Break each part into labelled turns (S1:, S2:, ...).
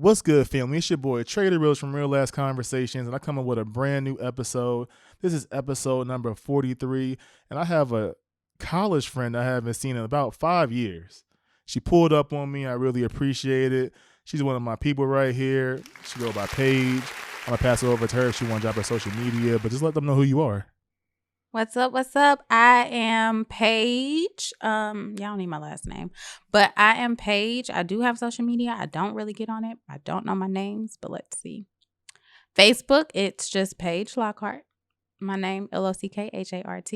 S1: What's good, family? It's your boy Trader Reels from Real Last Conversations, and I come up with a brand new episode. This is episode number 43, and I have a college friend I haven't seen in about 5 years. She pulled up on me. I really appreciate it. She's one of my people right here. She go by Paige. I'm gonna pass it over to her if she want to drop her social media, but just let them know who you are.
S2: What's up? What's up? I am Paige. Y'all don't need my last name, but I am Paige. I do have social media. I don't really get on it. I don't know my names, but let's see. Facebook, it's just Paige Lockhart. My name, Lockhart.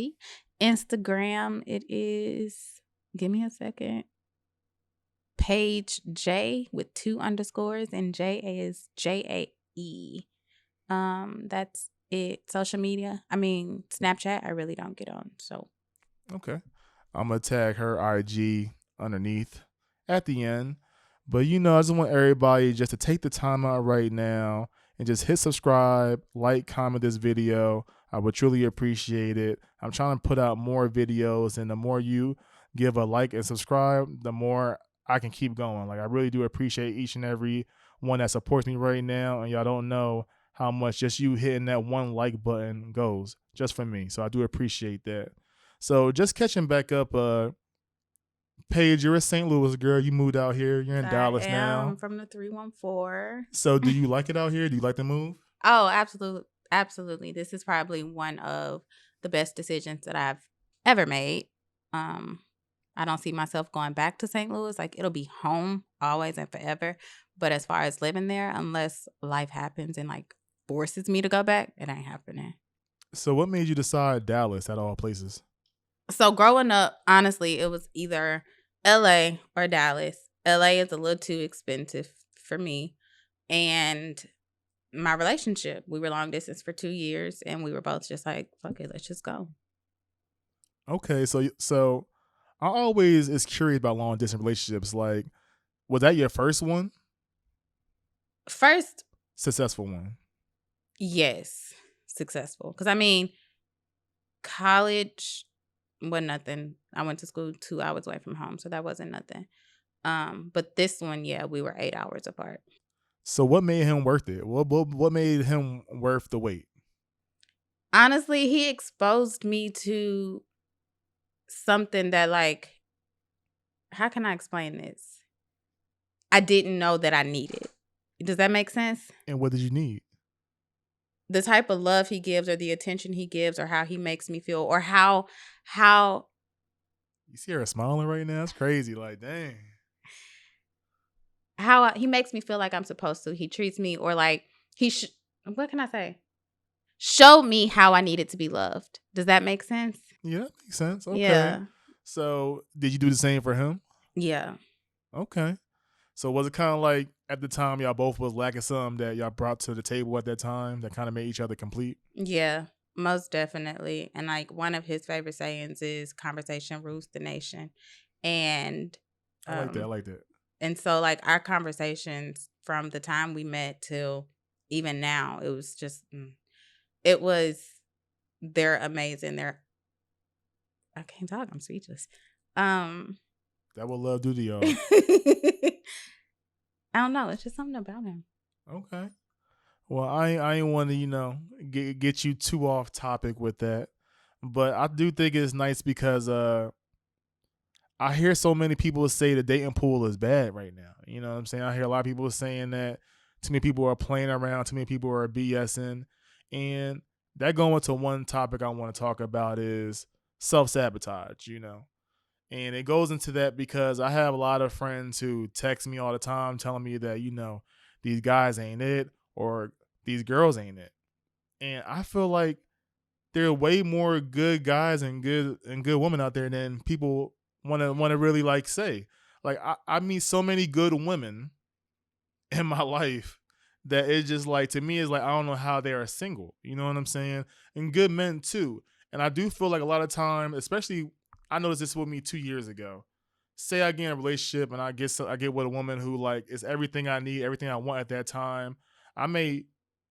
S2: Instagram, it is, give me a second, Paige J with 2 underscores, and J is JAE. That's it. Social media, Snapchat, I really don't get on. So
S1: Okay. I'm going to tag her IG underneath at the end. But, I just want everybody just to take the time out right now and just hit subscribe, like, comment this video. I would truly appreciate it. I'm trying to put out more videos, and the more you give a like and subscribe, the more I can keep going. Like, I really do appreciate each and every one that supports me right now, and y'all don't know how much just you hitting that one like button goes just for me. So I do appreciate that. So just catching back up, Paige, you're a St. Louis girl. You moved out here. You're in Dallas now.
S2: I'm from the 314.
S1: So do you like it out here? Do you like the move?
S2: Oh, absolutely. Absolutely. This is probably one of the best decisions that I've ever made. I don't see myself going back to St. Louis. Like, it'll be home always and forever. But as far as living there, unless life happens and like forces me to go back, it ain't happening.
S1: So what made you decide Dallas at all places?
S2: So growing up, honestly, it was either LA or Dallas. LA is a little too expensive for me. And my relationship, we were long distance for 2 years, and we were both just like, fuck it, let's just go.
S1: Okay, so I always is curious about long distance relationships. Like, was that your first one?
S2: First,
S1: successful one?
S2: Yes, successful. Because college wasn't nothing. I went to school 2 hours away from home, so that wasn't nothing. But this one, yeah, we were 8 hours apart.
S1: So what made him worth it? What made him worth the wait?
S2: Honestly, he exposed me to something that, like, how can I explain this? I didn't know that I needed. Does that make sense?
S1: And what did you need?
S2: The type of love he gives, or the attention he gives, or how he makes me feel, or how
S1: you see her smiling right now? It's crazy. Like, dang.
S2: How he makes me feel like I'm supposed to. He treats me, or like what can I say? Showed me how I needed to be loved. Does that make sense?
S1: Yeah, that makes sense. Okay.
S2: Yeah.
S1: So did you do the same for him?
S2: Yeah.
S1: Okay. So was it kind of like at the time y'all both was lacking something that y'all brought to the table at that time that kind of made each other complete?
S2: Yeah, most definitely. And like, one of his favorite sayings is "Conversation rules the nation," and
S1: I like that.
S2: And so, like, our conversations from the time we met till even now, it was just, they're amazing. I can't talk. I'm speechless.
S1: That what love do to y'all.
S2: I don't know. It's just something about him.
S1: Okay. Well, I ain't want to, get you too off topic with that. But I do think it's nice because I hear so many people say the dating pool is bad right now. You know what I'm saying? I hear a lot of people saying that too many people are playing around, too many people are BSing. And that going to one topic I want to talk about is self-sabotage, And it goes into that because I have a lot of friends who text me all the time telling me that, these guys ain't it or these girls ain't it. And I feel like there are way more good guys and good women out there than people want to really like say. Like, I meet so many good women in my life that it's just like, to me, it's like I don't know how they are single. You know what I'm saying? And good men too. And I do feel like a lot of time, especially I noticed this with me 2 years ago. Say I get in a relationship and I get with a woman who like is everything I need, everything I want at that time. I may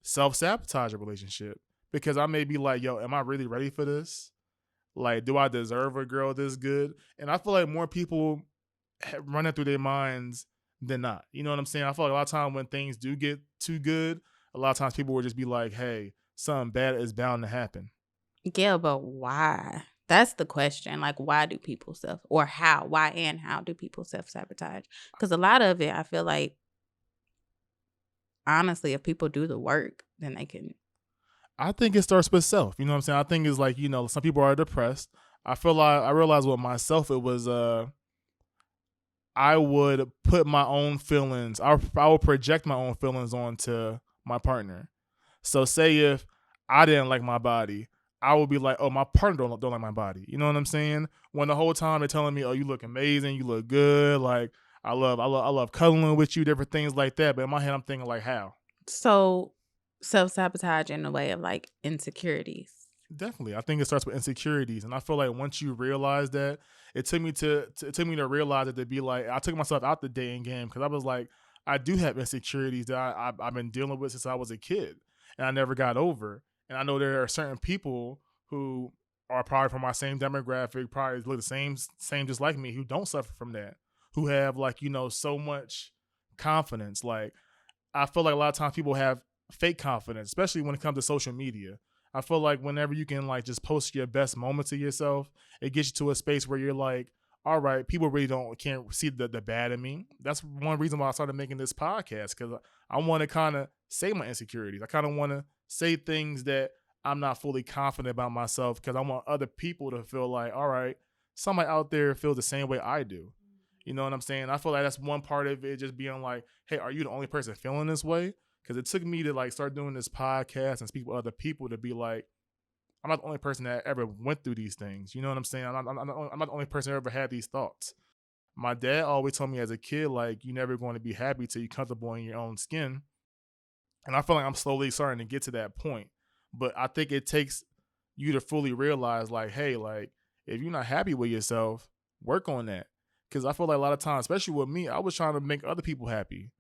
S1: self-sabotage a relationship because I may be like, yo, am I really ready for this? Like, do I deserve a girl this good? And I feel like more people running through their minds than not. You know what I'm saying? I feel like a lot of time when things do get too good, a lot of times people will just be like, "Hey, something bad is bound to happen."
S2: Yeah, but why? That's the question. Like, why do people or how? Why and how do people self sabotage? Because a lot of it, I feel like, honestly, if people do the work, then they can.
S1: I think it starts with self. You know what I'm saying? I think it's like, some people are depressed. I feel like I realized with myself it was I would put my own feelings, I would project my own feelings onto my partner. So say if I didn't like my body, I would be like, oh, my partner don't like my body. You know what I'm saying? When the whole time they're telling me, oh, you look amazing, you look good, like I love cuddling with you, different things like that. But in my head, I'm thinking like, how?
S2: So, self sabotage in the way of like insecurities.
S1: Definitely, I think it starts with insecurities, and I feel like once you realize that, it took me to realize it to be like I took myself out the dating game because I was like, I do have insecurities that I've been dealing with since I was a kid, and I never got over. And I know there are certain people who are probably from my same demographic, probably look the same just like me, who don't suffer from that, who have like so much confidence. Like I feel like a lot of times people have fake confidence, especially when it comes to social media. I feel like whenever you can like just post your best moments of yourself, it gets you to a space where you're like, all right, people really can't see the bad in me. That's one reason why I started making this podcast because I want to kind of say my insecurities. I kind of want to say things that I'm not fully confident about myself because I want other people to feel like, all right, somebody out there feels the same way I do. You know what I'm saying? I feel like that's one part of it, just being like, hey, are you the only person feeling this way? Because it took me to like start doing this podcast and speak with other people to be like, I'm not the only person that ever went through these things. You know what I'm saying? I'm not the only person that ever had these thoughts. My dad always told me as a kid, like, you're never going to be happy till you're comfortable in your own skin. And I feel like I'm slowly starting to get to that point. But I think it takes you to fully realize, like, hey, like, if you're not happy with yourself, work on that. Because I feel like a lot of times, especially with me, I was trying to make other people happy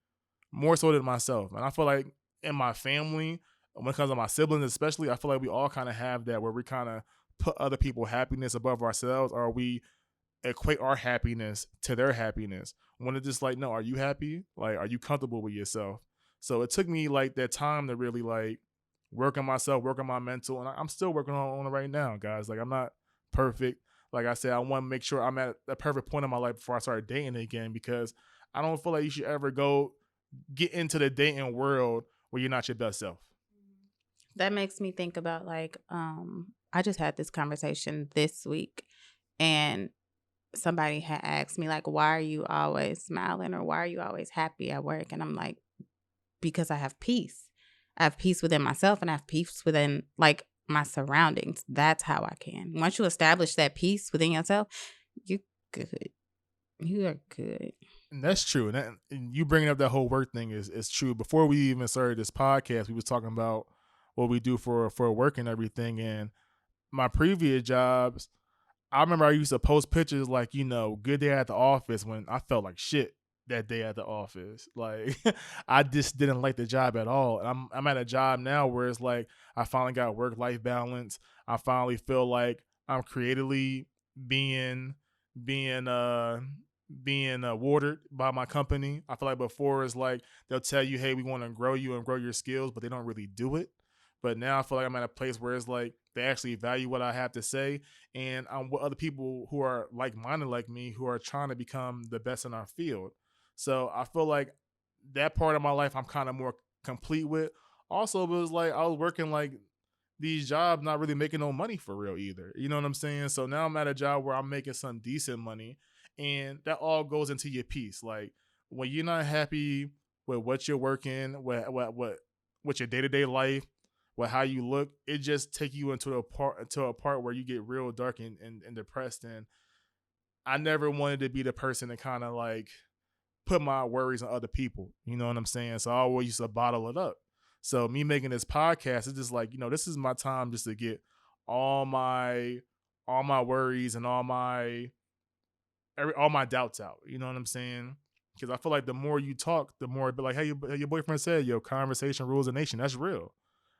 S1: more so than myself. And I feel like in my family, when it comes to my siblings especially, I feel like we all kind of have that where we kind of put other people's happiness above ourselves, or we equate our happiness to their happiness. When it's just like, no, are you happy? Like, are you comfortable with yourself? So it took me like that time to really like work on myself, work on my mental, and I'm still working on it right now, guys. Like I'm not perfect. Like I said, I want to make sure I'm at a perfect point in my life before I start dating again because I don't feel like you should ever go get into the dating world where you're not your best self.
S2: That makes me think about like, I just had this conversation this week and somebody had asked me like, why are you always smiling or why are you always happy at work? And I'm like, because I have peace. I have peace within myself and I have peace within like my surroundings. That's how I can. Once you establish that peace within yourself, you good. You are good.
S1: And that's true. And you bringing up that whole work thing is true. Before we even started this podcast, we was talking about what we do for work and everything. And my previous jobs, I remember I used to post pictures like, good day at the office when I felt like shit that day at the office. Like I just didn't like the job at all. And I'm at a job now where it's like I finally got work life balance. I finally feel like I'm creatively being being uh being watered by my company. I feel like before it's like they'll tell you, hey, we want to grow you and grow your skills, but they don't really do it. But now I feel like I'm at a place where it's like they actually value what I have to say, and I'm with other people who are like minded like me who are trying to become the best in our field. So I feel like that part of my life I'm kind of more complete with. Also, it was like I was working like these jobs not really making no money for real either. You know what I'm saying? So now I'm at a job where I'm making some decent money, and that all goes into your piece. Like when you're not happy with what you're working, with your day to day life, with how you look, it just take you into a part where you get real dark and depressed. And I never wanted to be the person to kind of like put my worries on other people. You know what I'm saying? So I always used to bottle it up. So me making this podcast is just like, this is my time just to get all my worries and all my doubts out. You know what I'm saying? Because I feel like the more you talk, the more it be like, hey, your boyfriend said, yo, conversation rules a nation. That's real.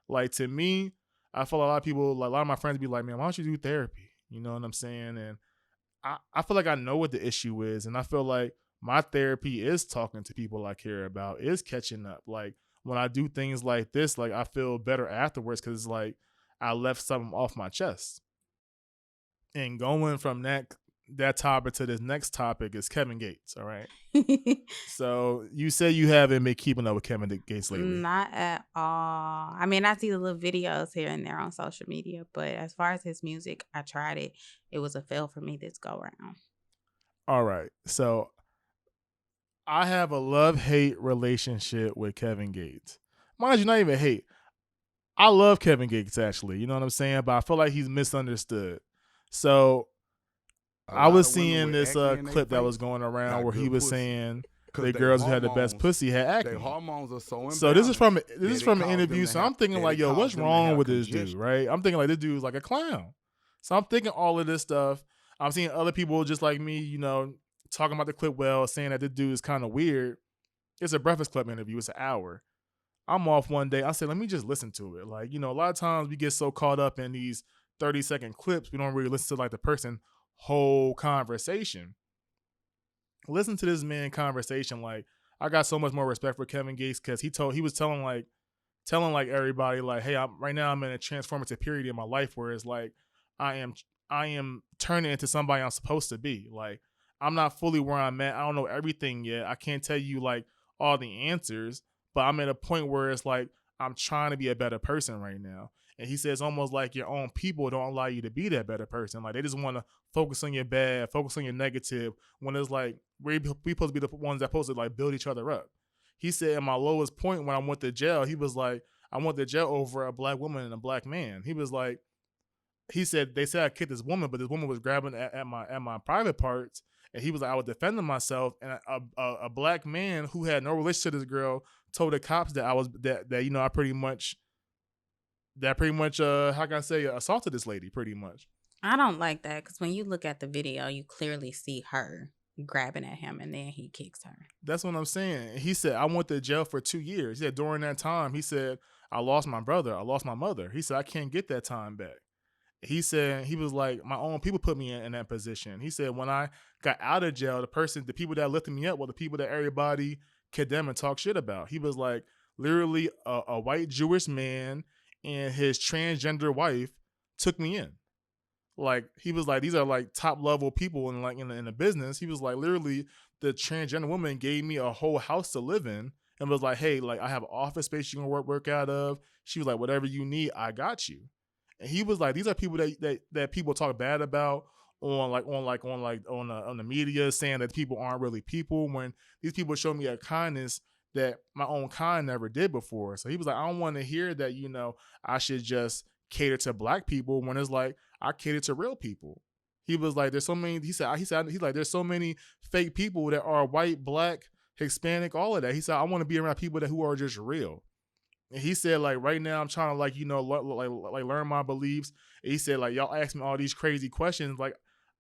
S1: Like to me, I feel a lot of people, like a lot of my friends be like, man, why don't you do therapy? You know what I'm saying? And I feel like I know what the issue is. And I feel like my therapy is talking to people I care about, is catching up. Like when I do things like this, like I feel better afterwards because it's like I left something off my chest. And going from that topic to this next topic is Kevin Gates. All right. So you say you haven't been keeping up with Kevin Gates lately.
S2: Not at all. I mean, I see the little videos here and there on social media, but as far as his music, I tried it. It was a fail for me this go round.
S1: All right. So I have a love-hate relationship with Kevin Gates. Mind you, not even hate. I love Kevin Gates actually. You know what I'm saying? But I feel like he's misunderstood. So
S3: A
S1: I
S3: lot
S1: was
S3: of women
S1: seeing
S3: with
S1: this
S3: acne in their
S1: clip that was
S3: face
S1: going around
S3: got
S1: where he
S3: good
S1: was
S3: pussy
S1: saying
S3: because
S1: the
S3: their
S1: girls who had the best
S3: hormones,
S1: pussy had
S3: their
S1: acne.
S3: hormones are so
S1: So this is
S3: imbalanced
S1: from
S3: that it
S1: an
S3: caused them
S1: interview.
S3: to
S1: So
S3: have
S1: I'm thinking
S3: that
S1: like,
S3: it
S1: yo, what's
S3: caused them to
S1: wrong
S3: have
S1: with this dude,
S3: congestion.
S1: right? I'm thinking like this dude is like a clown. So I'm thinking all of this stuff. I'm seeing other people just like me, you know, talking about the clip well, saying that this dude is kind of weird. It's a Breakfast Club interview. It's an hour. I'm off one day. I said, let me just listen to it. Like, you know, a lot of times we get so caught up in these 30-second clips, we don't really listen to like the person whole conversation. Listen to this man conversation. Like, I got so much more respect for Kevin Gates because he was telling like everybody like, hey, right now I'm in a transformative period in my life where it's like I am I am turning into somebody I'm supposed to be. Like I'm not fully where I'm at. I don't know everything yet. I can't tell you like all the answers, but I'm at a point where it's like I'm trying to be a better person right now. And he says almost like your own people don't allow you to be that better person. Like they just want to focus on your bad, focus on your negative. When it's like we supposed to be the ones that supposed to like build each other up. He said at my lowest point when I went to jail, he was like, I went to jail over a black woman and a black man. He was like, he said they said I kicked this woman, but this woman was grabbing at my private parts, and he was like, I was defending myself, and a black man who had no relationship to this girl told the cops that I was that you know I pretty much how can I say assaulted this lady pretty much.
S2: I don't like that because when you look at the video, you clearly see her grabbing at him and then he kicks her.
S1: That's what I'm saying. He said, I went to jail for 2 years. He said, during that time, he said, I lost my brother. I lost my mother. He said, I can't get that time back. He said, he was like, my own people put me in that position. He said, when I got out of jail, the people that lifted me up were the people that everybody condemn and talk shit about. He was like, literally a white Jewish man and his transgender wife took me in. Like he was like, these are like top level people in like in the business. He was like, literally, the transgender woman gave me a whole house to live in and was like, hey, like I have office space you can work out of. She was like, whatever you need, I got you. And he was like, these are people that people talk bad about on the media, saying that people aren't really people. When these people show me a kindness that my own kind never did before. So he was like, I don't want to hear that, you know, I should just cater to black people when it's like I cater to real people. He was like, there's so many. He's like, there's so many fake people that are white, black, Hispanic, all of that. He said, I want to be around people who are just real. And he said, like, right now I'm trying to like, you know, like learn my beliefs. And he said, like, y'all ask me all these crazy questions, like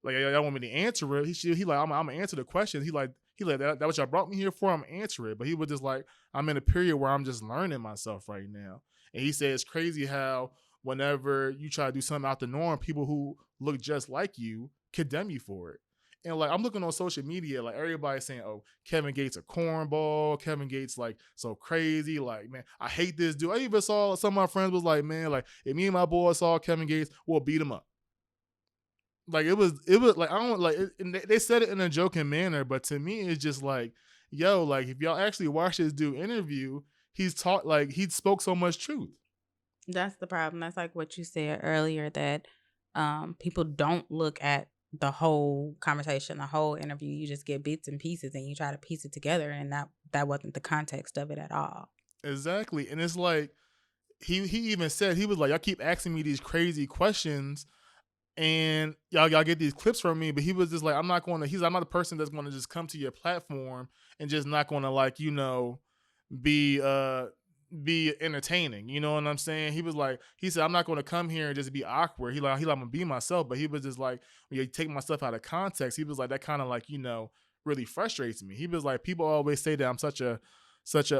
S1: y'all want me to answer it. He like, I'm gonna answer the questions. He like that what y'all brought me here for. I'm gonna answer it. But he was just like, I'm in a period where I'm just learning myself right now. And he said it's crazy how whenever you try to do something out the norm, people who look just like you condemn you for it. And like I'm looking on social media, like everybody's saying, "Oh, Kevin Gates a cornball. Kevin Gates like so crazy. Like man, I hate this dude." I even saw some of my friends was like, "Man, like if me and my boys saw Kevin Gates, we'll beat him up." Like it was like I don't like. They said it in a joking manner, but to me, it's just like, yo, like if y'all actually watch this dude interview, he spoke so much truth.
S2: That's the problem. That's like what you said earlier that people don't look at the whole conversation, the whole interview. You just get bits and pieces and you try to piece it together, and that wasn't the context of it at all.
S1: Exactly, and it's like he even said he was like, y'all keep asking me these crazy questions and y'all get these clips from me, but he was just like, I'm not the person that's going to just come to your platform and just not going to like, you know, be be entertaining, you know what I'm saying? He said I'm not going to come here and just be awkward. He like I'm gonna be myself, but he was just like when you take my stuff out of context, he was like that kind of like, you know, really frustrates me. He was like, people always say that I'm such a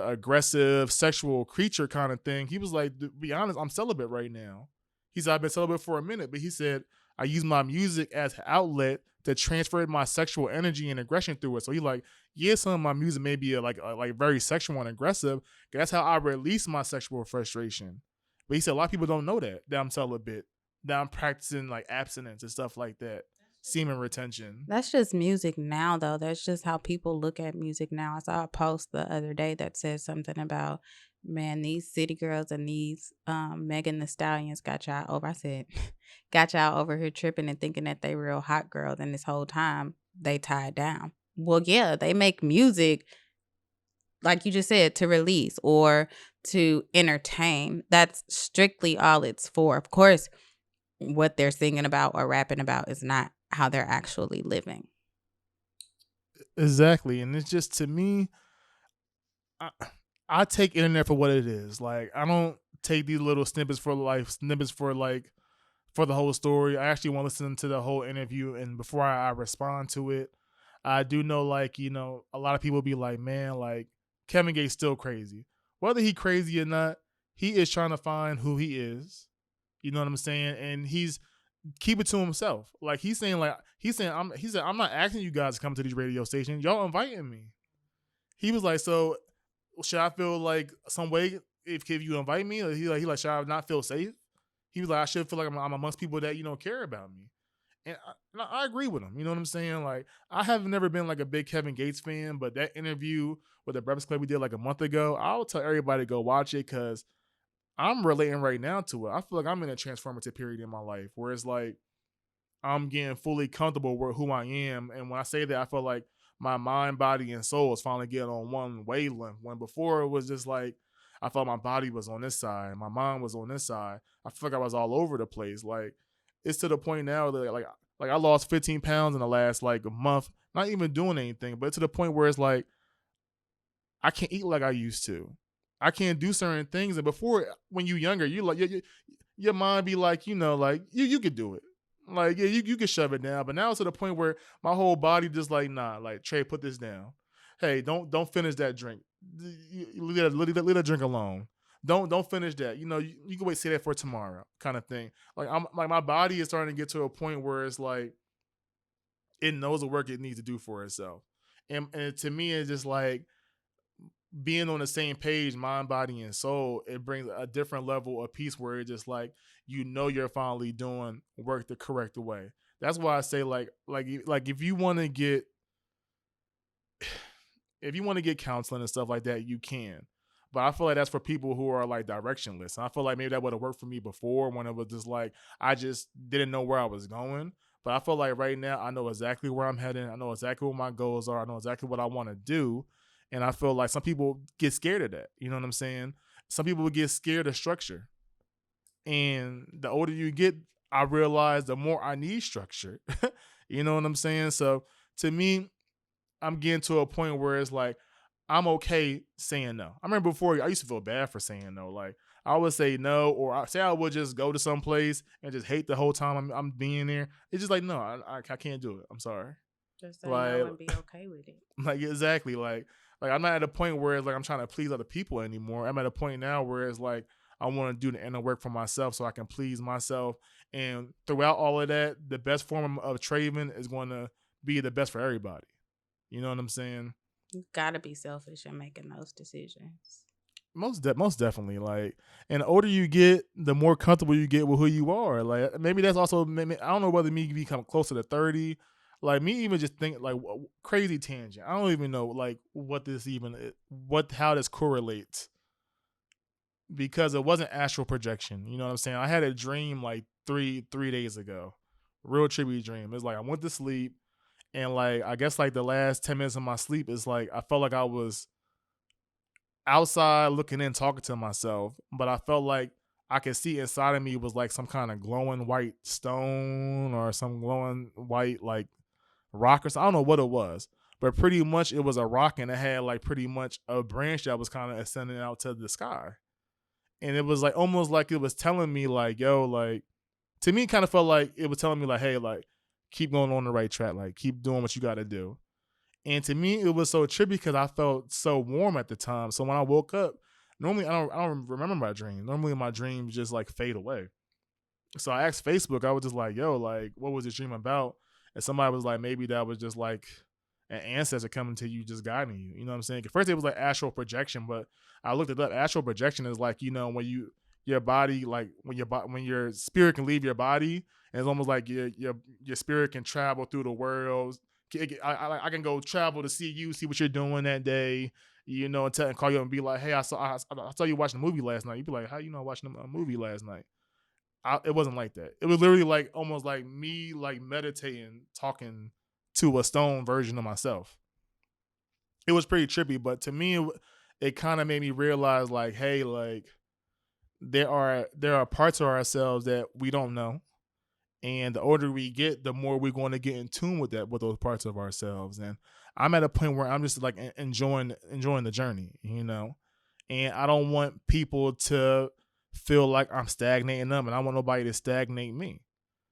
S1: aggressive sexual creature kind of thing. He was like, to be honest, I'm celibate right now. He said I've been celibate for a minute, but he said I use my music as an outlet to transfer my sexual energy and aggression through it. So he like, yeah, some of my music may be like very sexual and aggressive. That's how I release my sexual frustration. But he said a lot of people don't know that I'm celibate, that I'm practicing like abstinence and stuff like that, semen retention.
S2: That's just music now, though. That's just how people look at music now. I saw a post the other day that said something about, man, these city girls and these Megan the Stallions got y'all over. I said, got y'all over here tripping and thinking that they real hot girls, and this whole time they tied down. Well, yeah, they make music, like you just said, to release or to entertain. That's strictly all it's for. Of course, what they're singing about or rapping about is not how they're actually living.
S1: Exactly. And it's just to me, I, I take internet for what it is. Like I don't take these little snippets for life, snippets for like for the whole story. I actually want to listen to the whole interview, and before I respond to it, I do know like a lot of people be like, man, like Kevin Gates still crazy. Whether he crazy or not, he is trying to find who he is. You know what I'm saying? And he's keep it to himself. Like he said I'm not asking you guys to come to these radio stations. Y'all inviting me. He was like, so should I feel like some way if you invite me? Or he like should I not feel safe? He was like, I should feel like I'm amongst people that care about me. And I agree with him. You know what I'm saying? Like I have never been like a big Kevin Gates fan, but that interview with the Breakfast Club we did like a month ago, I'll tell everybody to go watch it because I'm relating right now to it. I feel like I'm in a transformative period in my life where it's like I'm getting fully comfortable with who I am. And when I say that, I feel like my mind, body, and soul is finally getting on one wavelength. When before it was just like I felt my body was on this side, my mind was on this side. I feel like I was all over the place. Like it's to the point now that like I lost 15 pounds in the last like a month, not even doing anything, but to the point where it's like I can't eat like I used to. I can't do certain things. And before, when you younger, you like your mind be like, like you could do it. Like yeah, you could shove it down. But now it's to the point where my whole body just like nah. Like Trey, put this down. Hey, don't finish that drink. Leave that drink alone. Don't finish that. You can wait, say that for tomorrow, kind of thing. Like I'm like my body is starting to get to a point where it's like it knows the work it needs to do for itself. And to me, it's just like being on the same page, mind, body, and soul, it brings a different level of peace where it's just like you're finally doing work the correct way. That's why I say like if you want to get counseling and stuff like that, you can. But I feel like that's for people who are like directionless. And I feel like maybe that would have worked for me before when it was just like I just didn't know where I was going. But I feel like right now I know exactly where I'm heading. I know exactly what my goals are. I know exactly what I want to do. And I feel like some people get scared of that. You know what I'm saying? Some people would get scared of structure. And the older you get, I realize the more I need structure. You know what I'm saying? So to me, I'm getting to a point where it's like I'm okay saying no. I remember before I used to feel bad for saying no. Like I would say no, or I say I would just go to some place and just hate the whole time I'm being there. It's just like no, I can't do it. I'm sorry.
S2: Just say
S1: Like
S2: no and be okay with it.
S1: like exactly like I'm not at a point where it's like I'm trying to please other people anymore. I'm at a point now where it's like I want to do the inner work for myself so I can please myself. And throughout all of that, the best form of trading is going to be the best for everybody. You know what I'm saying?
S2: You gotta be selfish in making those decisions.
S1: Most definitely. Like, and the older you get, the more comfortable you get with who you are. Like, maybe that's also. Maybe, I don't know whether me become closer to 30. Like me, even just think like crazy tangent. I don't even know like how this correlates because it wasn't astral projection. You know what I'm saying? I had a dream like three days ago, real trippy dream. It's like I went to sleep and like I guess like the last 10 minutes of my sleep is like I felt like I was outside looking in, talking to myself, but I felt like I could see inside of me was like some kind of glowing white stone or some glowing white like rock or something. I don't know what it was, but pretty much it was a rock and it had like pretty much a branch that was kind of ascending out to the sky. And it was like almost like it was telling me like, yo, like to me, it kind of felt like it was telling me like, hey, like keep going on the right track, like keep doing what you got to do. And to me, it was so trippy because I felt so warm at the time. So when I woke up, normally I don't remember my dream. Normally my dreams just like fade away. So I asked Facebook, I was just like, yo, like, what was this dream about? And somebody was like, maybe that was just like an ancestor coming to you, just guiding you. You know what I'm saying? At first it was like astral projection, but I looked it up. Astral projection is like, when your body, like when your spirit can leave your body, and it's almost like your spirit can travel through the world. I can go travel to see you, see what you're doing that day, and call you up and be like, hey, I saw you watching a movie last night. You'd be like, how you know watching a movie last night? It wasn't like that. It was literally like almost like me like meditating, talking to a stone version of myself. It was pretty trippy, but to me, it kind of made me realize like, hey, like there are parts of ourselves that we don't know, and the older we get, the more we're going to get in tune with those parts of ourselves. And I'm at a point where I'm just like enjoying the journey. And I don't want people to feel like I'm stagnating them, and I want nobody to stagnate me.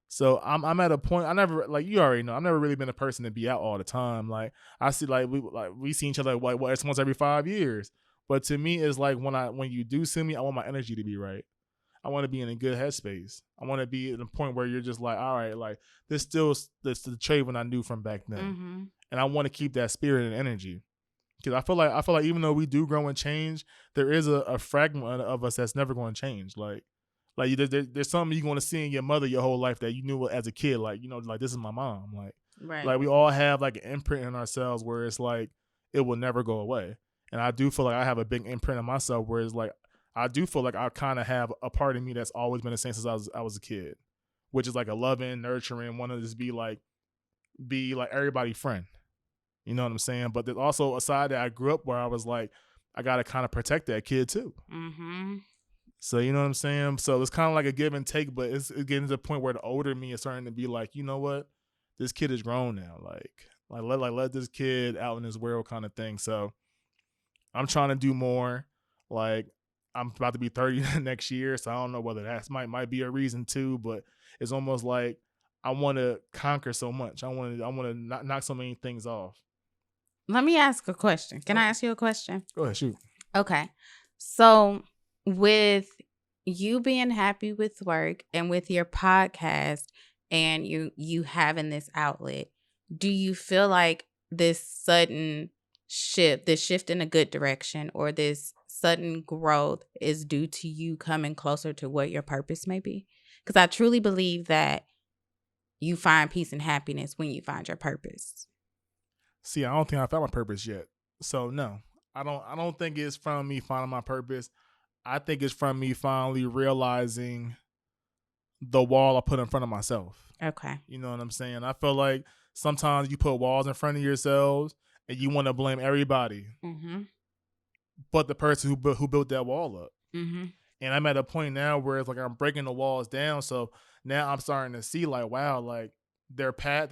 S1: So I'm at a point. I never, like, you already know, I've never really been a person to be out all the time. Like I see, we see each other like it's once every 5 years. But to me, it's like when you do see me, I want my energy to be right. I want to be in a good headspace. I want to be at a point where you're just like, all right, like this the Trayvon I knew from back then, and I want to keep that spirit and energy. Because I feel like even though we do grow and change, there is a fragment of us that's never going to change. Like there's something you're going to see in your mother your whole life that you knew as a kid. Like, like this is my mom. Like
S2: Right.
S1: we all have like an imprint in ourselves where it's like it will never go away. And I do feel like I have a big imprint in myself where it's like I do feel like I kind of have a part of me that's always been the same since I was a kid, which is like a loving, nurturing, want to just be like everybody's friend. You know what I'm saying? But there's also a side that I grew up where I was like, I gotta kind of protect that kid too. So you know what I'm saying? So it's kind of like a give and take, but it's getting to the point where the older me is starting to be like, you know what? This kid is grown now. Let this kid out in this world kind of thing. So I'm trying to do more. Like I'm about to be 30 next year, so I don't know whether that might be a reason too, but it's almost like I want to conquer so much. I want to knock so many things off.
S2: Let me ask a question. Can I
S1: Okay.
S2: ask you a question?
S1: Go ahead, shoot.
S2: Okay. So, with you being happy with work and with your podcast and you having this outlet, do you feel like this shift in a good direction, or this sudden growth is due to you coming closer to what your purpose may be? Because I truly believe that you find peace and happiness when you find your purpose.
S1: See, I don't think I found my purpose yet. So no, I don't think it's from me finding my purpose. I think it's from me finally realizing the wall I put in front of myself.
S2: Okay.
S1: You know what I'm saying? I feel like sometimes you put walls in front of yourselves and you want to blame everybody but the person who built that wall up. And I'm at a point now where it's like I'm breaking the walls down. So now I'm starting to see like, wow, like their path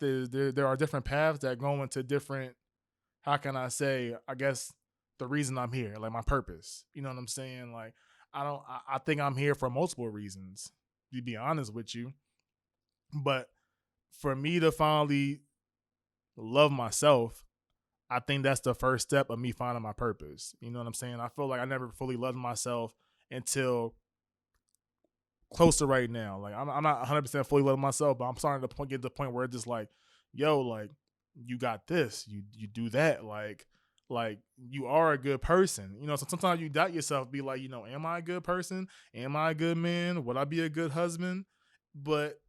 S1: is there are different paths that go into different, how can I say, I guess the reason I'm here, like my purpose. You know what I'm saying? Like I think I'm here for multiple reasons, to be honest with you. But for me to finally love myself, I think that's the first step of me finding my purpose. You know what I'm saying? I feel like I never fully loved myself until close to right now. Like I'm not 100% fully loving myself, but I'm starting to get to the point where it's just like, yo, like you got this, you do that, like you are a good person. So sometimes you doubt yourself, be like, am I a good person? Am I a good man? Would I be a good husband? But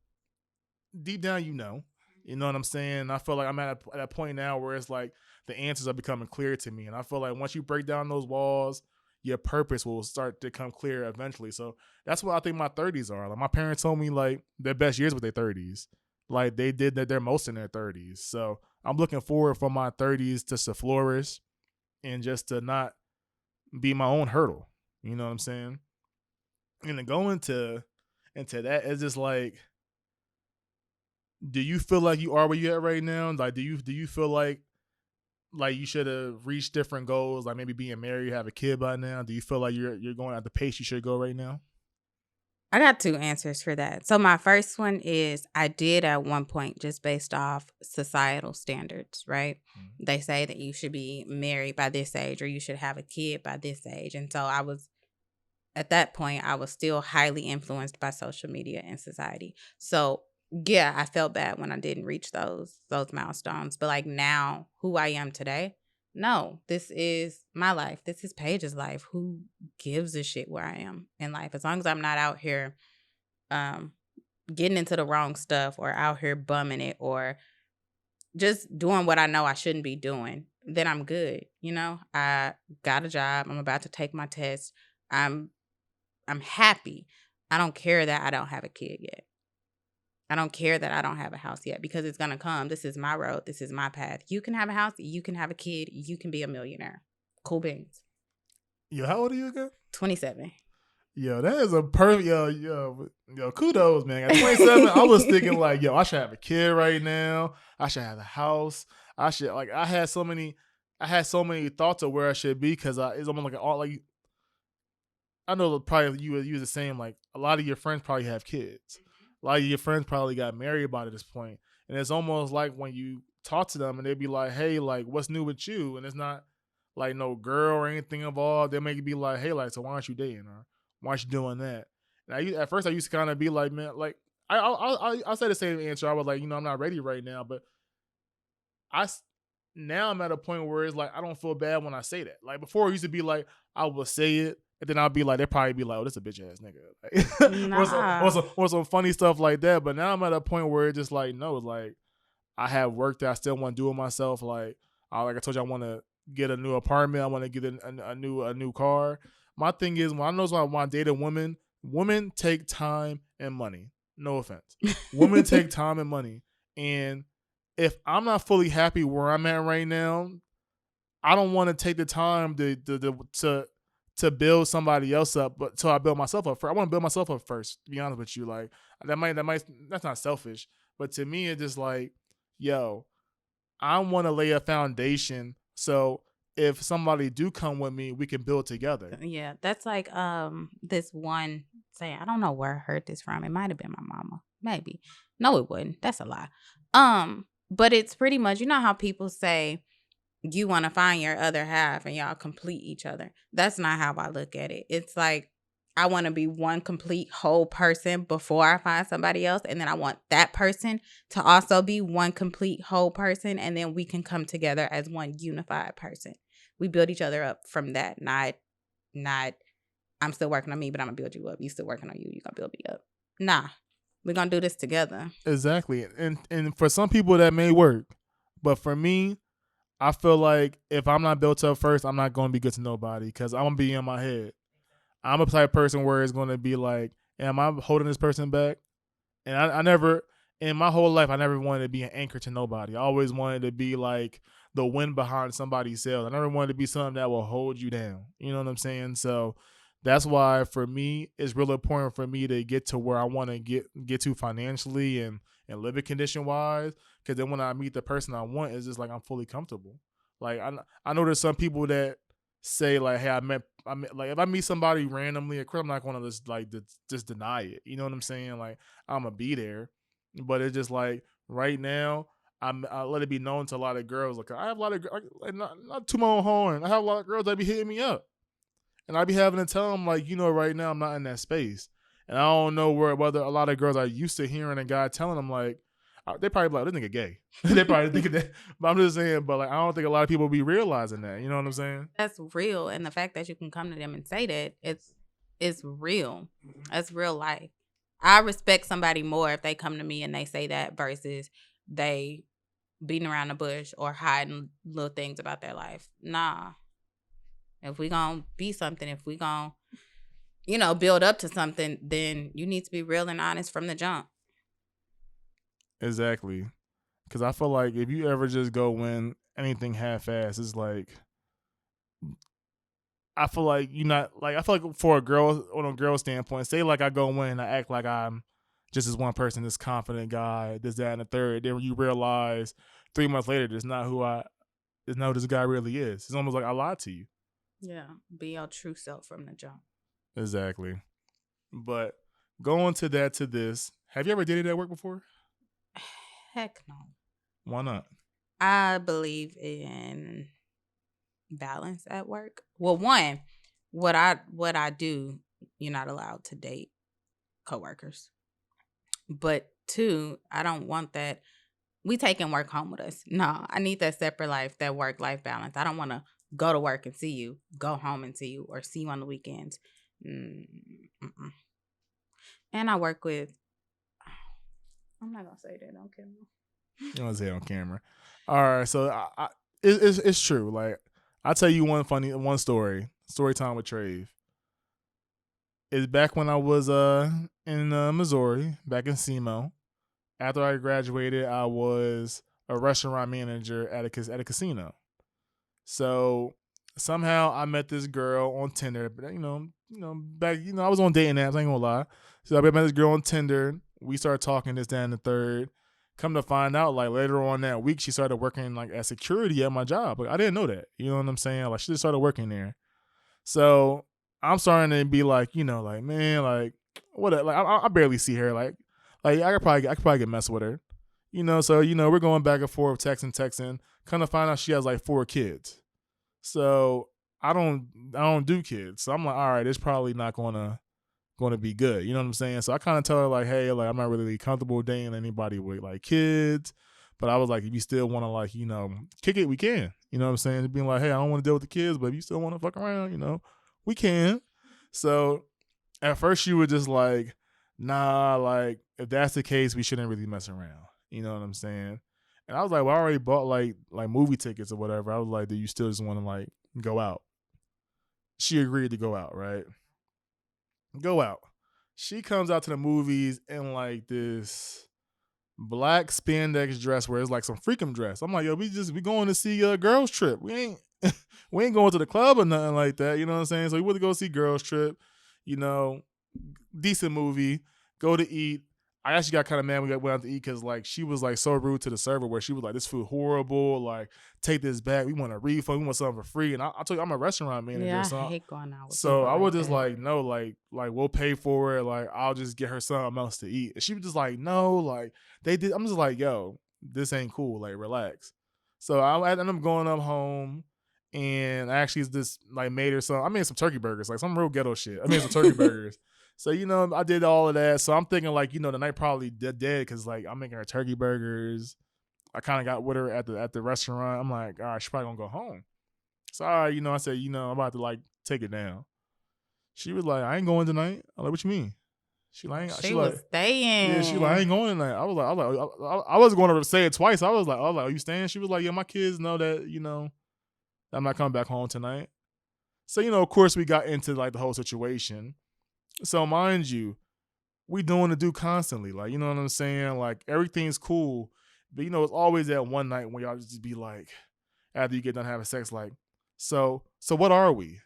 S1: deep down, you know what I'm saying? I feel like I'm at a point now where it's like the answers are becoming clear to me. And I feel like once you break down those walls, your purpose will start to come clear eventually. So that's what I think my 30s are. Like my parents told me like their best years with their 30s. Like they did their most in their 30s. So I'm looking forward for my 30s just to flourish and just to not be my own hurdle. You know what I'm saying? And to go into that, it's just like, do you feel like you are where you at right now? Like, do you feel like you should have reached different goals, like maybe being married, have a kid by now? Do you feel like you're going at the pace you should go right now?
S2: I got two answers for that. So my first one is I did at one point, just based off societal standards, right? They say that you should be married by this age or you should have a kid by this age. And so I was at that point, I was still highly influenced by social media and society. So yeah, I felt bad when I didn't reach those milestones. But like now, who I am today, no, this is my life. This is Paige's life. Who gives a shit where I am in life? As long as I'm not out here um getting into the wrong stuff or out here bumming it or just doing what I know I shouldn't be doing, then I'm good. I got a job. I'm about to take my test. I'm I'm happy. I don't care that I don't have a kid yet. I don't care that I don't have a house yet because it's going to come. This is my road. This is my path. You can have a house. You can have a kid. You can be a millionaire. Cool beans.
S1: Yo, how old are you again?
S2: 27.
S1: Yo, that is a perfect kudos, man. At 27, I was thinking like, yo, I should have a kid right now. I should have a house. I had so many thoughts of where I should be because it's almost like all like I know probably you was the same. Like a lot of your friends probably have kids. A lot of your friends probably got married by this point, and it's almost like when you talk to them and they be like, "Hey, like, what's new with you?" And it's not like no girl or anything involved. They may be like, "Hey, like, so why aren't you dating or why aren't you doing that?" And at first I used to kind of be like, "Man, like, I say the same answer. I was like, I'm not ready right now," but I now I'm at a point where it's like I don't feel bad when I say that. Like before, it used to be like I will say it, and then I'll be like, they'll probably be like, "Oh, this a bitch ass nigga," like,
S2: Nah.
S1: or some funny stuff like that. But now I'm at a point where it's just like, no, it's like I have work that I still want to do it myself. Like I told you, I want to get a new apartment. I want to get a new car. My thing is when I know when I date a woman, women take time and money. No offense, women take time and money, and if I'm not fully happy where I'm at right now, I don't want to take the time to build somebody else up, but till I build myself up first. I want to build myself up first. To be honest with you, like that's not selfish, but to me it's just like, yo, I want to lay a foundation so if somebody do come with me, we can build together.
S2: Yeah, that's like this one saying. I don't know where I heard this from. It might have been my mama. Maybe. No, it wouldn't. That's a lie. But it's pretty much, how people say you want to find your other half and y'all complete each other. That's not how I look at it. It's like I want to be one complete whole person before I find somebody else. And then I want that person to also be one complete whole person. And then we can come together as one unified person. We build each other up from that. Not I'm still working on me, but I'm going to build you up. You still working on you. You're going to build me up. Nah, we're going to do this together.
S1: Exactly. And for some people that may work. But for me, I feel like if I'm not built up first, I'm not going to be good to nobody because I'm going to be in my head. I'm a type of person where it's going to be like, am I holding this person back? And I never, in my whole life, I never wanted to be an anchor to nobody. I always wanted to be like the wind behind somebody's sails. I never wanted to be something that will hold you down. You know what I'm saying? So that's why for me, it's really important for me to get to where I want to get to financially and living condition wise. Because then when I meet the person I want, it's just like I'm fully comfortable. Like I know there's some people that say like, hey, I met like if I meet somebody randomly, of course I'm not going to just deny it. You know what I'm saying? Like I'm gonna be there, but it's just like right now I let it be known to a lot of girls. Like I have a lot of like not to my own horn. I have a lot of girls that be hitting me up, and I be having to tell them like, right now I'm not in that space, and I don't know whether a lot of girls are used to hearing a guy telling them like. They probably be like, this nigga gay. They probably think that. But I'm just saying, but like I don't think a lot of people be realizing that. You know what I'm saying?
S2: That's real. And the fact that you can come to them and say that, it's real. That's real life. I respect somebody more if they come to me and they say that versus they beating around the bush or hiding little things about their life. Nah. If we gonna be something, if we gonna, build up to something, then you need to be real and honest from the jump.
S1: Exactly. Because I feel like if you ever just go win anything half-ass, it's like I feel like you're not like I feel like for a girl on a girl standpoint, say like I go win and I act like I'm just this one person, this confident guy, this, that, and the third. Then you realize 3 months later, that's not who this guy really is. It's almost like I lied to you.
S2: Yeah. Be your true self from the jump.
S1: Exactly. But going to this, have you ever dated at work before?
S2: Heck no.
S1: Why not?
S2: I believe in balance at work. Well, one, what I do you're not allowed to date coworkers. But two, I don't want that. We taking work home with us. No, I need that separate life, that work life balance. I don't want to go to work and see you, go home and see you, or see you on the weekends. Mm-mm. And I work with. I'm not gonna say that on camera.
S1: You want to say it on camera. All right, so it's true. Like, I'll tell you one story time with Trave. It's back when I was in Missouri, back in SEMO. After I graduated, I was a restaurant manager at a casino. So somehow I met this girl on Tinder, but back I was on dating apps. I ain't gonna lie. So I met this girl on Tinder. We started talking this, that, and the third. Come to find out, like later on that week, she started working like as security at my job. Like I didn't know that. You know what I'm saying? Like she just started working there. So I'm starting to be like, like man, like what? Like I barely see her. Like I could probably get messed with her. So we're going back and forth, texting. Kind of find out she has like 4 kids. So I don't do kids. So I'm like, all right, it's probably not gonna be good. You know what I'm saying? So I kind of tell her like, hey, like I'm not really comfortable dating anybody with like kids. But I was like, if you still want to like, kick it, we can. You know what I'm saying? Being like, hey, I don't want to deal with the kids, but if you still want to fuck around, we can. So at first she was just like, nah, like if that's the case, we shouldn't really mess around. You know what I'm saying? And I was like, well, I already bought like movie tickets or whatever. I was like, do you still just want to like go out? She agreed to go out, right? Go out. She comes out to the movies in like this black spandex dress where it's like some freakum dress. I'm like, yo, we going to see a girls trip. We ain't we ain't going to the club or nothing like that. You know what I'm saying? So we went to go see girls trip. You know, decent movie. Go to eat. I actually got kind of mad when we went out to eat because like she was like so rude to the server where she was like, this food horrible. Like, take this back. We want a refund. We want something for free. And I told you I'm a restaurant manager.
S2: Yeah,
S1: so
S2: I hate going out with
S1: so
S2: people
S1: I was
S2: like
S1: just
S2: that.
S1: like, no, like we'll pay for it. Like I'll just get her something else to eat. And she was just like, no, like they did. I'm just like, yo, this ain't cool. Like relax. So I ended up going up home, and I actually just like made her some. I made some turkey burgers, like some real ghetto shit. I made some turkey burgers. So I did all of that. So I'm thinking like the night probably dead because like I'm making her turkey burgers. I kind of got with her at the restaurant. I'm like, all right, she's probably gonna go home. So all right, I said, I'm about to like take it down. She was like, I ain't going tonight. I'm like, what you mean? She like,
S2: She was
S1: yeah, she like, I
S2: staying.
S1: ain't going tonight. I was going to say it twice. I was like, are you staying? She was like, yeah, my kids know that, I'm not coming back home tonight. So, of course we got into like the whole situation. So mind you, we doing the do constantly. Like, you know what I'm saying? Like everything's cool. But it's always that one night when y'all just be like, after you get done having sex, like, so what are we?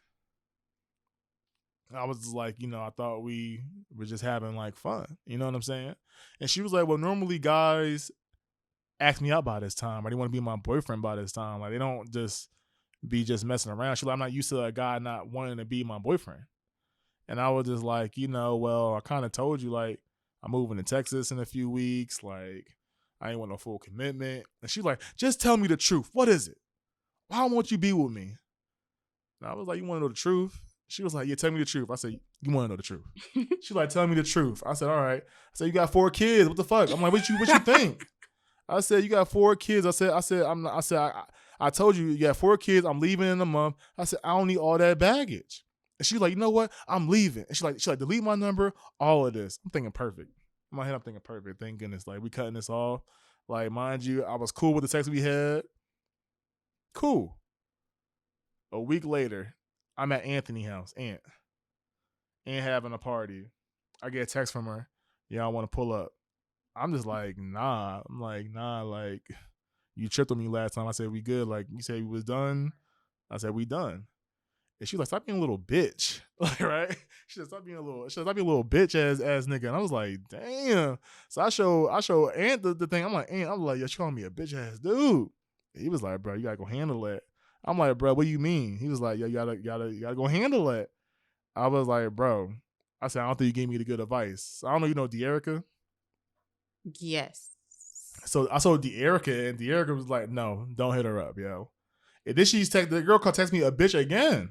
S1: I was like, I thought we were just having like fun. You know what I'm saying? And she was like, well, normally guys ask me out by this time, or they want to be my boyfriend by this time. Like they don't just be just messing around. She's like, I'm not used to a guy not wanting to be my boyfriend. And I was just like, well, I kind of told you, like, I'm moving to Texas in a few weeks. Like, I ain't want no full commitment. And she's like, just tell me the truth. What is it? Why won't you be with me? And I was like, you want to know the truth? She was like, yeah, tell me the truth. I said, you want to know the truth? She's like, tell me the truth. I said, all right. I said, you got 4 kids. What the fuck? I'm like, what you think? I said, you got 4 kids. I told you got 4 kids. I'm leaving in a month. I said, I don't need all that baggage. And she's like, you know what? I'm leaving. And she's like, delete my number, all of this. I'm thinking perfect. In my head, I'm thinking perfect. Thank goodness. Like, we cutting this off. Like, mind you, I was cool with the sex we had. Cool. A week later, I'm at Anthony's house, Aunt having a party. I get a text from her. Yeah, I want to pull up. I'm just like, nah. I'm like, nah, like, you tripped on me last time. I said, we good. Like, you said we was done. I said, we done. And she was like, stop being a little bitch. Like, right? She said, stop being a little bitch ass nigga. And I was like, damn. So I show Aunt the thing. I'm like, Aunt, I'm like, yo, she calling me a bitch ass dude. He was like, bro, you gotta go handle that. I'm like, bro, what do you mean? He was like, yo, you gotta go handle that. I was like, bro. I said, I don't think you gave me the good advice. So I don't know, De'Erica?
S2: Yes.
S1: So I saw De'Erica, and De'Erica was like, no, don't hit her up, yo. And then the girl called text me a bitch again.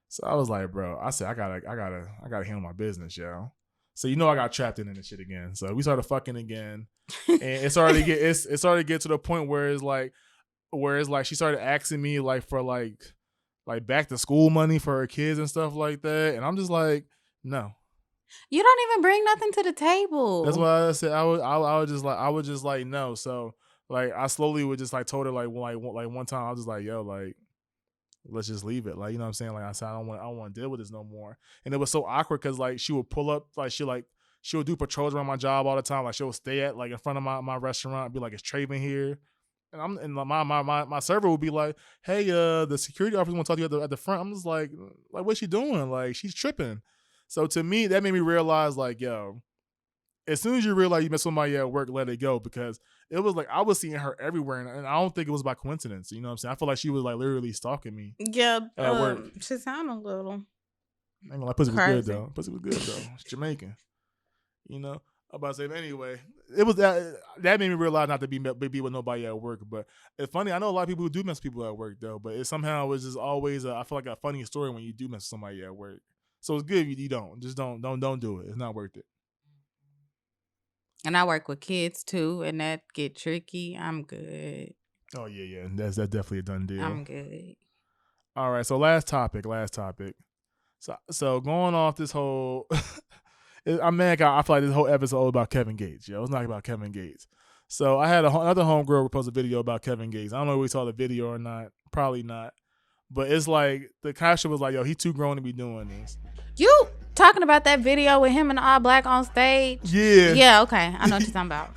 S1: So I was like, bro, I said, I gotta handle my business, yo. So I got trapped in this shit again. So we started fucking again, and it started to get to the point where it's like she started asking me like for like back to school money for her kids and stuff like that, and I'm just like, no.
S2: You don't even bring nothing to the table.
S1: That's why I said I would just like no. So like I slowly would just like told her like one time I was just like, yo, like let's just leave it. Like, you know what I'm saying? Like I said, I don't want to deal with this no more. And it was so awkward because like she would pull up, like she would do patrols around my job all the time. Like she would stay at like in front of my restaurant, be like, is Traven here? And my server would be like, hey, the security officer want to talk to you at the front. I'm just like what's she doing? Like she's tripping. So to me, that made me realize like, yo, as soon as you realize you met somebody at work, let it go, because it was like I was seeing her everywhere, and I don't think it was by coincidence. You know what I'm saying? I feel like she was like literally stalking me.
S2: Yeah,
S1: at work.
S2: she sounded a little.
S1: I ain't gonna lie, pussy was
S2: crazy.
S1: good though. Pussy was good though. It's Jamaican. I'm about to say, but anyway, it was that made me realize not to be with nobody at work. But it's funny. I know a lot of people who do mess with people at work though, but it somehow was just always I feel like a funny story when you do mess with somebody at work. So it's good if you don't. Just don't do it. It's not worth it.
S2: And I work with kids too, and that get tricky. I'm good.
S1: Oh yeah. That's definitely a done deal.
S2: I'm good.
S1: All right. So last topic. So going off this whole, I'm mad. I feel like this whole episode about Kevin Gates. Yo, it's not about Kevin Gates. So I had another homegirl post a video about Kevin Gates. I don't know if we saw the video or not. Probably not. But it's like the caption was like, "Yo, he too grown to be doing this."
S2: You talking about that video with him and all black on stage?
S1: Yeah.
S2: Yeah. Okay, I know what you're talking about.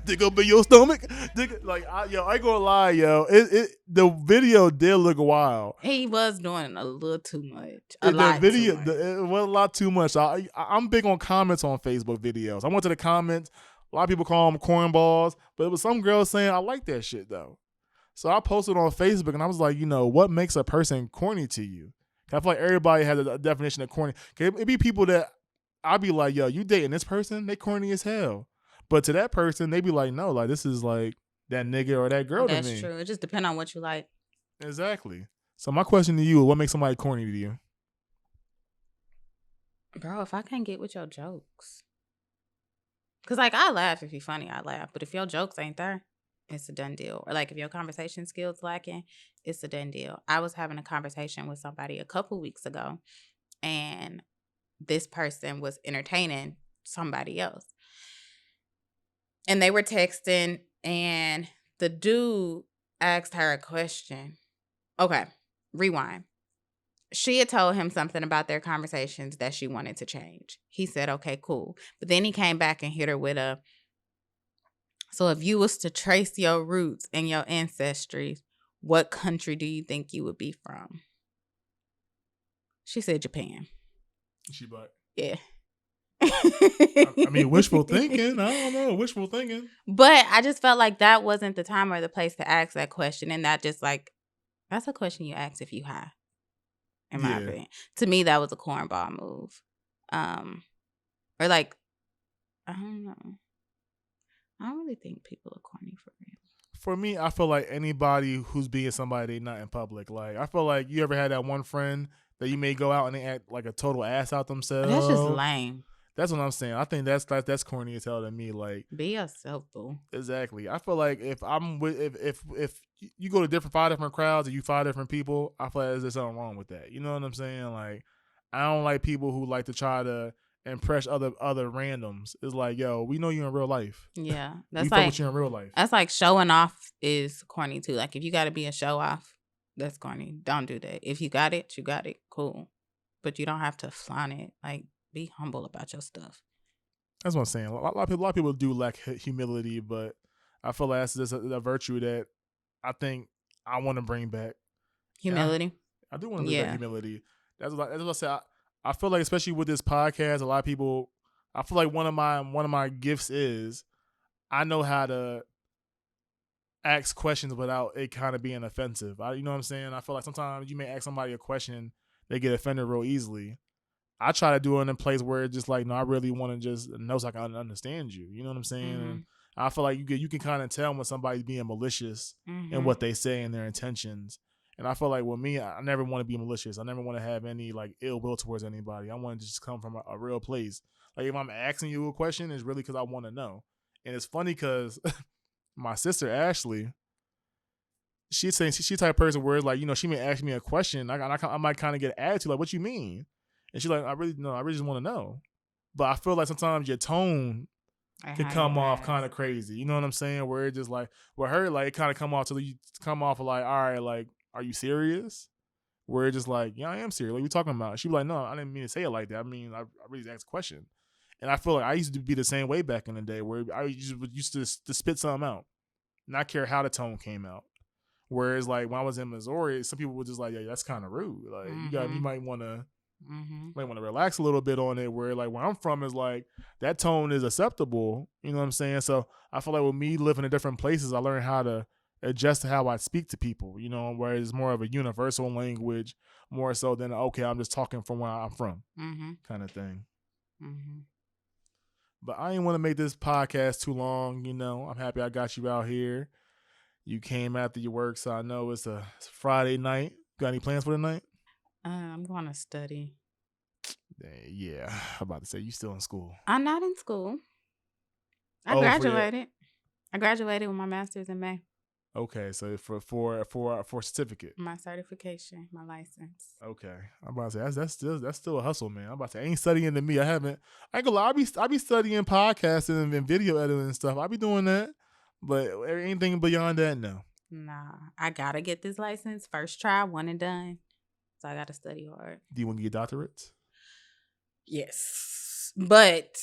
S1: Dig up in your stomach. I ain't gonna lie, yo. The video did look wild.
S2: He was doing a little too much.
S1: It was a lot too much. I'm big on comments on Facebook videos. I went to the comments. A lot of people call them cornballs, but it was some girl saying, I like that shit though. So I posted on Facebook and I was like, what makes a person corny to you? I feel like everybody has a definition of corny. It be people that I'd be like, yo, you dating this person? They corny as hell. But to that person, they be like, no, like this is like that nigga or that girl to me.
S2: That's true. It just depends on what you like.
S1: Exactly. So my question to you is, what makes somebody corny to you?
S2: Bro, if I can't get with your jokes. Because like I laugh if you're funny, I laugh. But if your jokes ain't there, it's a done deal. Or like if your conversation skills lacking, it's a done deal. I was having a conversation with somebody a couple weeks ago, and this person was entertaining somebody else. And they were texting, and the dude asked her a question. Okay, rewind. She had told him something about their conversations that she wanted to change. He said, okay, cool. But then he came back and hit her with so if you was to trace your roots and your ancestry, what country do you think you would be from? She said Japan.
S1: She black?
S2: Yeah.
S1: I mean, wishful thinking. I don't know. Wishful thinking.
S2: But I just felt like that wasn't the time or the place to ask that question. And that just like, that's a question you ask if you high. In my opinion. To me, that was a cornball move. Or like, I don't know. I don't really think people are corny for real.
S1: For me, I feel like anybody who's being somebody they not in public. Like, I feel like you ever had that one friend that you may go out and they act like a total ass out themselves.
S2: That's just lame.
S1: That's what I'm saying. I think that's corny as hell to me. Like,
S2: be yourself, boo.
S1: Exactly. I feel like if you go to five different crowds and you 5 different people, I feel like there's something wrong with that. You know what I'm saying? Like, I don't like people who like to try to impress other randoms. It's like, yo, we know you in real life.
S2: Yeah, that's
S1: we
S2: like
S1: fuck with you in real life.
S2: That's like showing off is corny too. Like if you got to be a show off, that's corny. Don't do that. If you got it, you got it. Cool, but you don't have to flaunt it. Like be humble about your stuff.
S1: That's what I'm saying. A lot of people do lack humility, but I feel like that's just a virtue that I think I want to bring back.
S2: Humility.
S1: I do want to bring back humility. That's what I say. I feel like, especially with this podcast, a lot of people. I feel like one of my gifts is I know how to ask questions without it kind of being offensive. You know what I'm saying? I feel like sometimes you may ask somebody a question, they get offended real easily. I try to do it in a place where it's just like, no, I really want to just know so I can understand you. You know what I'm saying?
S2: Mm-hmm.
S1: And I feel like you can kind of tell when somebody's being malicious in what they say and their intentions. And I feel like with me, I never want to be malicious. I never want to have any like ill will towards anybody. I want to just come from a real place. Like if I'm asking you a question, it's really because I want to know. And it's funny because my sister Ashley, she's saying she type of person where like she may ask me a question, I might kind of get an attitude like, "What you mean?" And she's like, "I really just want to know." But I feel like sometimes your tone could come off kind of crazy. You know what I'm saying? Where it just like with her, like it kind of come off to you come off like, all right, like, are you serious? Where it's just like, yeah, I am serious. Like, what you talking about? She be like, no, I didn't mean to say it like that. I mean, I really asked a question. And I feel like I used to be the same way back in the day where I used to spit something out, not care how the tone came out. Whereas like when I was in Missouri, some people were just like, yeah, that's kind of rude. Like you might want to relax a little bit on it. Where like where I'm from is like that tone is acceptable. You know what I'm saying? So I feel like with me living in different places, I learned how to adjust to how I speak to people. Where it's more of a universal language, more so than okay, I'm just talking from where I'm from, kind of thing. But I didn't want to make this podcast too long. I'm happy I got you out here. You came after your work, so I know it's a Friday night. Got any plans for the night?
S2: I'm going to study.
S1: Yeah, I'm about to say you still in school.
S2: I'm not in school. I graduated. I graduated with my master's in May.
S1: Okay, so for certificate,
S2: my certification, my license.
S1: Okay, I'm about to say that's still a hustle, man. I'm about to say ain't studying to me. I ain't gonna lie. I be studying podcasting and video editing and stuff. I be doing that, but anything beyond that, no.
S2: Nah, I gotta get this license first try, one and done. So I gotta study hard.
S1: Do you want to get doctorates?
S2: Yes, but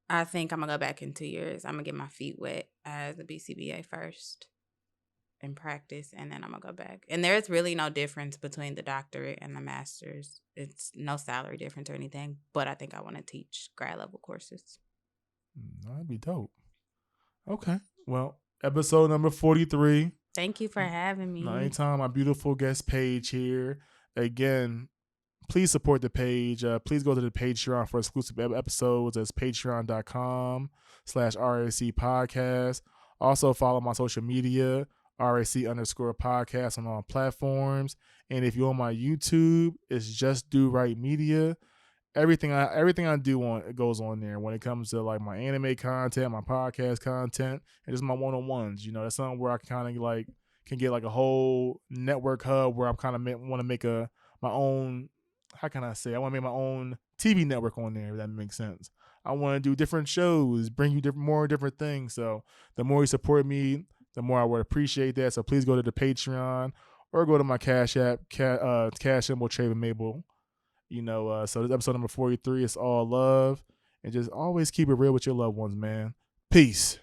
S2: I think I'm gonna go back in 2 years. I'm gonna get my feet wet as a BCBA first and practice, and then I'm gonna go back. And there's really no difference between the doctorate and the master's. It's no salary difference or anything, but I think I want to teach grad level courses.
S1: That'd be dope. Okay, well, episode number 43.
S2: Thank you for having me.
S1: Anytime, my beautiful guest Paige here. Again, please support the page. Please go to the Patreon for exclusive episodes. That's patreon.com/RAC podcast. Also follow my social media, RAC_podcast on all platforms. And if you're on my YouTube, it's Just Do Right Media. Everything I do it goes on there when it comes to like my anime content, my podcast content, and just my one-on-ones. That's something where I kind of like can get like a whole network hub where I'm kind of want to make my own. How can I say? I want to make my own TV network on there. If that makes sense. I want to do different shows, bring you more different things. So the more you support me, the more I would appreciate that. So please go to the Patreon or go to my Cash App, Cash symbol Traven Mabel. So this episode number 43 is all love, and just always keep it real with your loved ones, man. Peace.